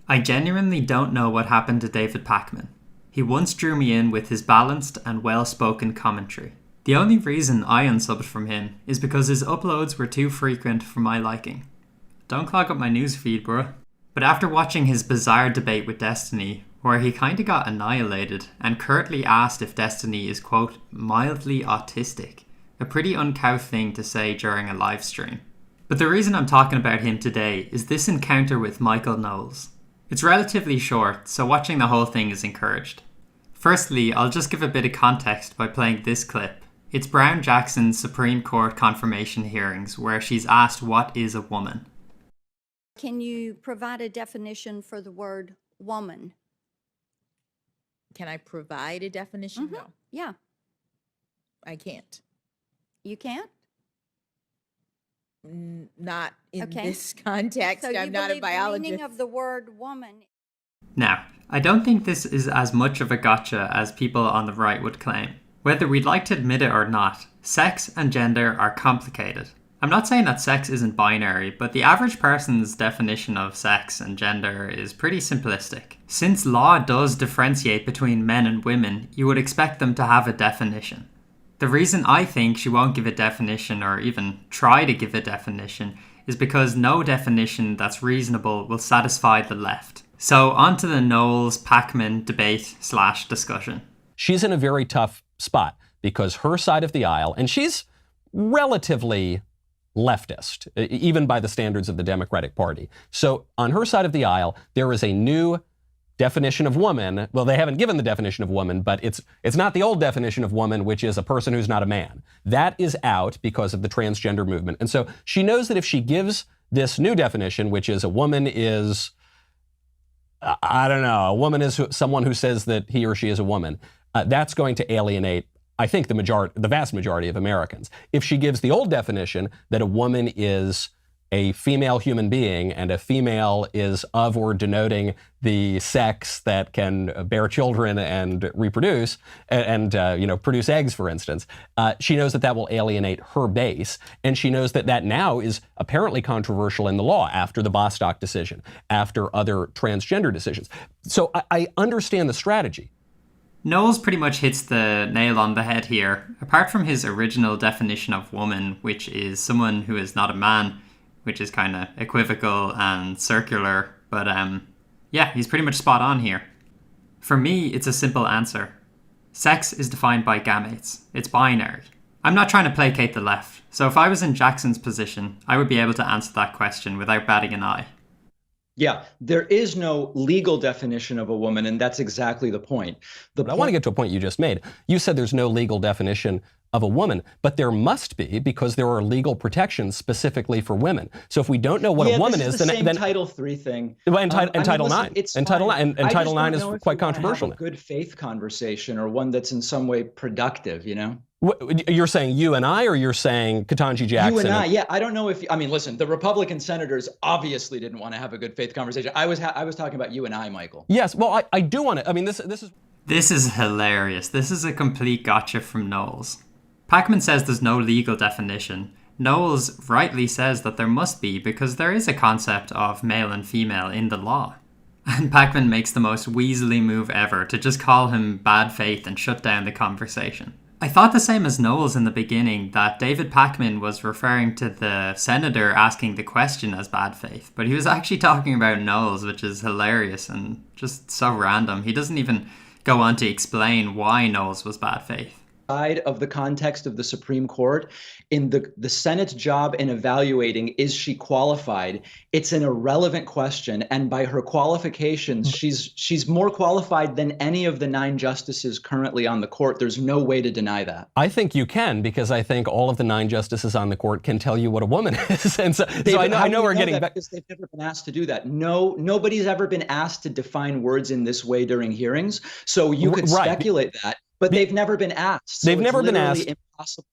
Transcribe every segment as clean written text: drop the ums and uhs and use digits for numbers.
I genuinely don't know what happened to David Packman. He once drew me in with his balanced and well-spoken commentary. The only reason I unsubbed from him is because his uploads were too frequent for my liking. Don't clog up my newsfeed, bruh. But after watching his bizarre debate with Destiny, where he kinda got annihilated and curtly asked if Destiny is, quote, mildly autistic, a pretty uncouth thing to say during a live stream. But the reason I'm talking about him today is this encounter with Michael Knowles. It's relatively short, so watching the whole thing is encouraged. Firstly, I'll just give a bit of context by playing this clip. It's Brown Jackson's Supreme Court confirmation hearings where she's asked what is a woman. Can you provide a definition for the word woman? Can I provide a definition? No, Yeah, I can't. you can't? Not in Okay. this context. So you I'm not a believe the meaning biologist. of the word woman? Now, I don't think this is as much of a gotcha as people on the right would claim. Whether we'd like to admit it or not, sex and gender are complicated. I'm not saying that sex isn't binary, but the average person's definition of sex and gender is pretty simplistic. Since law does differentiate between men and women, you would expect them to have a definition. The reason I think she won't give a definition or even try to give a definition is because no definition that's reasonable will satisfy the left. So on to the Knowles-Packman debate/discussion. She's in a very tough spot because her side of the aisle, and she's relatively leftist, even by the standards of the Democratic Party. So on her side of the aisle, there is a new definition of woman. Well, they haven't given the definition of woman, but it's not the old definition of woman, which is a person who's not a man. That is out because of the transgender movement. And so she knows that if she gives this new definition, which is a woman is, I don't know, a woman is someone who says that he or she is a woman, that's going to alienate, I think, the vast majority of Americans. If she gives the old definition that a woman is a female human being and a female is of or denoting the sex that can bear children and reproduce and produce eggs, for instance, she knows that that will alienate her base. And she knows that that now is apparently controversial in the law after the Bostock decision, after other transgender decisions. So I understand the strategy. Knowles pretty much hits the nail on the head here. Apart from his original definition of woman, which is someone who is not a man, which is kind of equivocal and circular, but yeah, he's pretty much spot on here. For me, it's a simple answer. Sex is defined by gametes. It's binary. I'm not trying to placate the left, so if I was in Jackson's position, I would be able to answer that question without batting an eye. Yeah, there is no legal definition of a woman, and that's exactly the point. But I want to get to a point you just made. You said there's no legal definition of a woman, but there must be because there are legal protections specifically for women. So if we don't know what a woman is, then Title III thing. And Title IX. And Title IX is quite controversial. Have a good faith conversation or one that's in some way productive, you know? You're saying you and I, or you're saying Ketanji Jackson? You and I, yeah. I don't know if, listen, the Republican senators obviously didn't want to have a good faith conversation. I was talking about you and I, Michael. Yes, well, I do want to, This is hilarious. This is a complete gotcha from Knowles. Packman says there's no legal definition. Knowles rightly says that there must be because there is a concept of male and female in the law. And Packman makes the most weaselly move ever to just call him bad faith and shut down the conversation. I thought the same as Knowles in the beginning, that David Packman was referring to the senator asking the question as bad faith, but he was actually talking about Knowles, which is hilarious and just so random. He doesn't even go on to explain why Knowles was bad faith. Side of the context of the Supreme Court, in the Senate's job in evaluating, is she qualified? It's an irrelevant question, and by her qualifications, she's more qualified than any of the 9 justices currently on the court. There's no way to deny that. I think you can, because I think all of the 9 justices on the court can tell you what a woman is. And so I know we're getting back. Because they've never been asked to do that. Nobody's ever been asked to define words in this way during hearings. So you could speculate that. But they've never been asked. So they've never been asked. Impossible.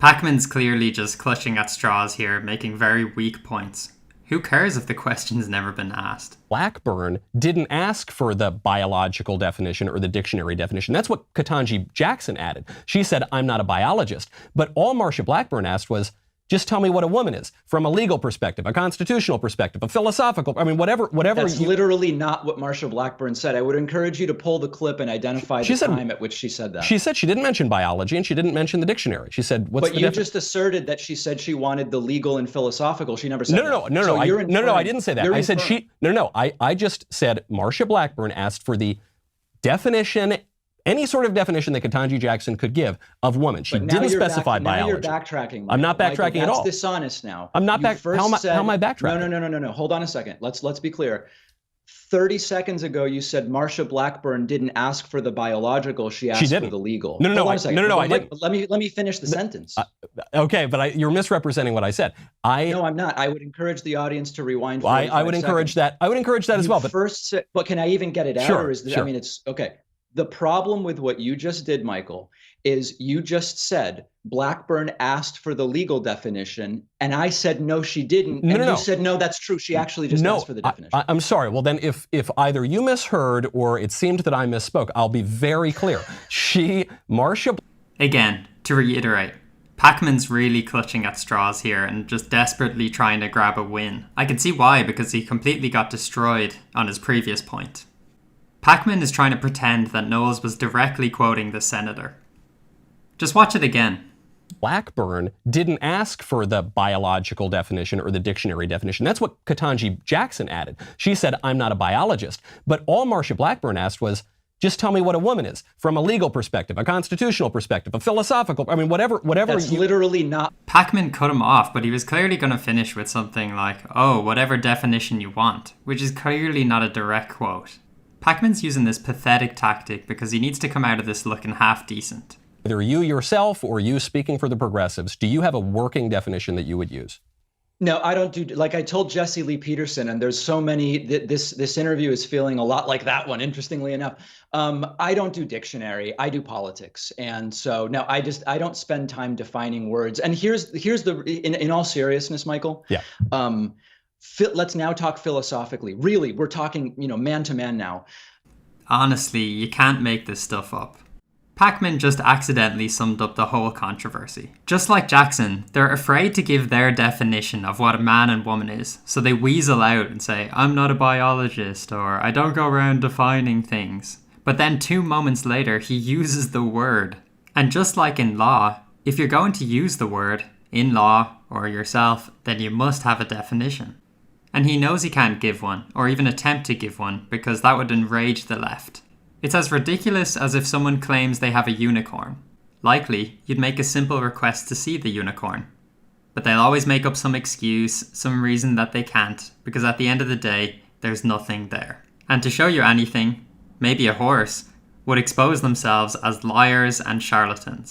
Packman's clearly just clutching at straws here, making very weak points. Who cares if the question's never been asked? Blackburn didn't ask for the biological definition or the dictionary definition. That's what Ketanji Jackson added. She said, I'm not a biologist. But all Marsha Blackburn asked was, Just tell me what a woman is from a legal perspective, a constitutional perspective, a philosophical, I mean, whatever. That's literally not what Marsha Blackburn said. I would encourage you to pull the clip and identify the time at which she said that. She said she didn't mention biology and she didn't mention the dictionary. She said, what's the But you just asserted that she said she wanted the legal and philosophical. She never said No, I didn't say that. I said I just said Marsha Blackburn asked for the definition, any sort of definition that Ketanji Jackson could give of woman. She didn't specify biology. Now you're backtracking. I'm not backtracking at all. That's dishonest now. I'm not back. How am I backtracking? No. Hold on a second. Let's be clear. 30 seconds ago, you said Marsha Blackburn didn't ask for the biological. She asked for the legal. No, I didn't. Let me finish the sentence. Okay, but you're misrepresenting what I said. No, I'm not. I would encourage the audience to rewind. I would encourage that. I would encourage that as well. But can I even get it out? Sure, or is I mean, it's okay. The problem with what you just did, Michael, is you just said Blackburn asked for the legal definition, and I said no, she didn't. And you said no, that's true. She actually just asked for the definition. I'm sorry. Well, then if either you misheard or it seemed that I misspoke, I'll be very clear. Marsha. Again, to reiterate, Packman's really clutching at straws here and just desperately trying to grab a win. I can see why, because he completely got destroyed on his previous point. Packman is trying to pretend that Knowles was directly quoting the senator. Just watch it again. Blackburn didn't ask for the biological definition or the dictionary definition. That's what Ketanji Jackson added. She said, I'm not a biologist. But all Marsha Blackburn asked was, just tell me what a woman is from a legal perspective, a constitutional perspective, a philosophical, I mean, whatever. That's literally not. Packman cut him off, but he was clearly going to finish with something like, oh, whatever definition you want, which is clearly not a direct quote. Packman's using this pathetic tactic because he needs to come out of this looking half decent. Either you yourself or you speaking for the progressives, do you have a working definition that you would use? No, I don't do, like I told Jesse Lee Peterson, and there's so many, this interview is feeling a lot like that one, interestingly enough. I don't do dictionary, I do politics. And so, no, I don't spend time defining words. And here's in all seriousness, Michael. Yeah. Let's now talk philosophically. Really, we're talking, man to man now. Honestly, you can't make this stuff up. Packman just accidentally summed up the whole controversy. Just like Jackson, they're afraid to give their definition of what a man and woman is, so they weasel out and say, I'm not a biologist, or I don't go around defining things. But then 2 moments later, he uses the word. And just like in law, if you're going to use the word, in law or yourself, then you must have a definition. And he knows he can't give one, or even attempt to give one, because that would enrage the left. It's as ridiculous as if someone claims they have a unicorn. Likely, you'd make a simple request to see the unicorn. But they'll always make up some excuse, some reason that they can't, because at the end of the day, there's nothing there. And to show you anything, maybe a horse, would expose themselves as liars and charlatans.